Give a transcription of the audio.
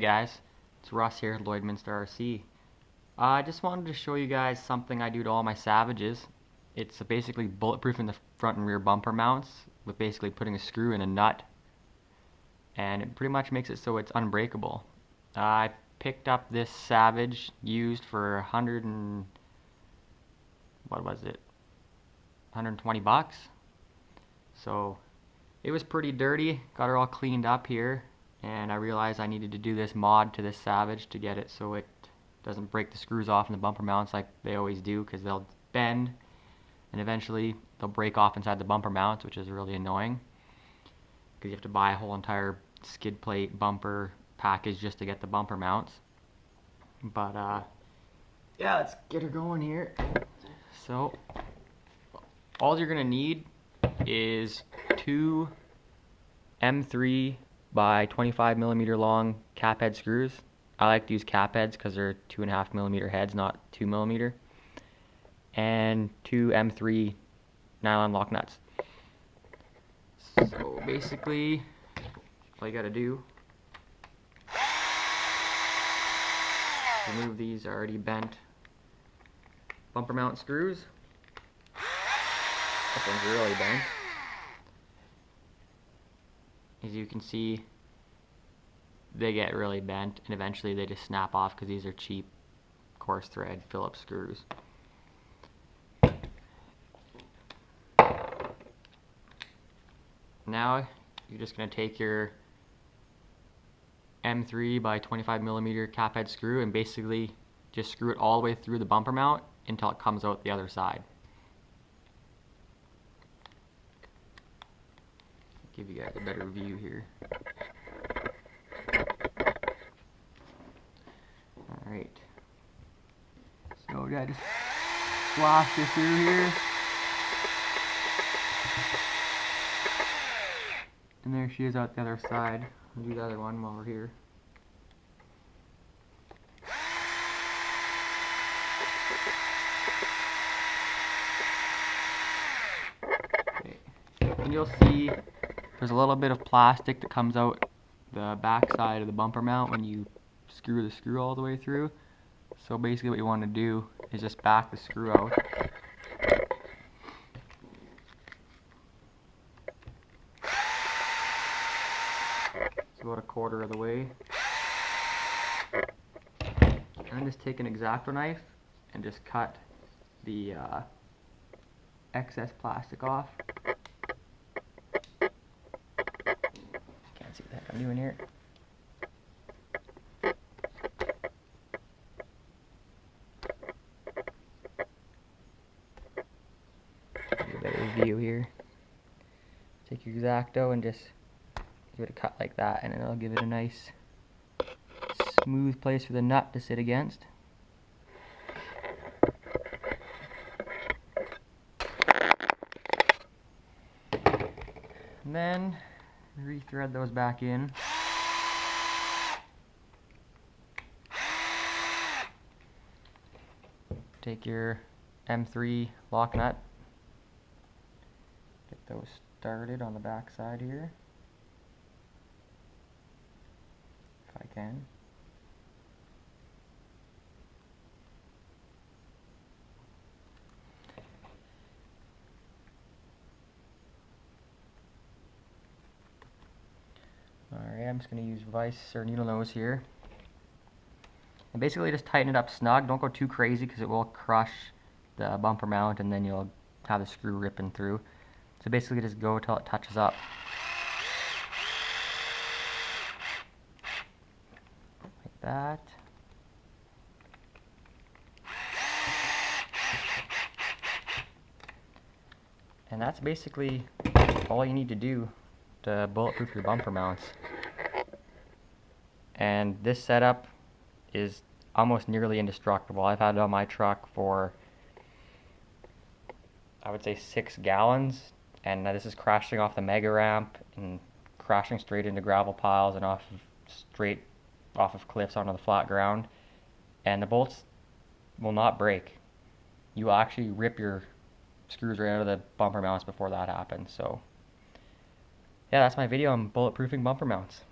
guys, it's Russ here at Lloydminster RC. I just wanted to show you guys something I do to all my Savages. It's basically bulletproofing the front and rear bumper mounts with basically putting a screw in a nut, and it pretty much makes it so it's unbreakable. I picked up this Savage used for 120 bucks. So it was pretty dirty. Got her all cleaned up here, and I realized I needed to do this mod to this Savage to get it so it doesn't break the screws off in the bumper mounts like they always do, because they'll bend and eventually they'll break off inside the bumper mounts, which is really annoying because you have to buy a whole entire skid plate bumper package just to get the bumper mounts. But yeah, let's get her going here. So all you're gonna need is two M3 by 25 millimeter long cap head screws. I like to use cap heads because they're 2.5 millimeter heads, not 2 millimeter, and two M3 nylon lock nuts. So basically, all you gotta do, remove these already bent bumper mount screws. This one's really bent. As you can see, they get really bent and eventually they just snap off because these are cheap coarse thread Phillips screws. Now you're just going to take your M3 by 25 millimeter cap head screw and basically just screw it all the way through the bumper mount until it comes out the other side. Give you guys a better view here. Alright. So yeah, just slash this through here. And there she is out the other side. I'll do the other one while we're here. Okay. And you'll see there's a little bit of plastic that comes out the back side of the bumper mount when you screw the screw all the way through. So basically what you want to do is just back the screw out. It's about 1/4 of the way. And then just take an X-Acto knife and just cut the excess plastic off. Can't see what the heck I'm doing here. Get a better view here. Take your X-Acto and just give it a cut like that, and it'll give it a nice smooth place for the nut to sit against. And then re-thread those back in. Take your M3 lock nut, get those started on the back side here, if I can. Alright, I'm just going to use vise or needle nose here. And basically just tighten it up snug. Don't go too crazy because it will crush the bumper mount and then you'll have the screw ripping through. So basically just go until it touches up. Like that. And that's basically all you need to do to bulletproof your bumper mounts. And this setup is almost nearly indestructible. I've had it on my truck for, I would say, 6 gallons, and this is crashing off the mega ramp and crashing straight into gravel piles and straight off of cliffs onto the flat ground, and the bolts will not break. You will actually rip your screws right out of the bumper mounts before that happens. So yeah, that's my video on bulletproofing bumper mounts.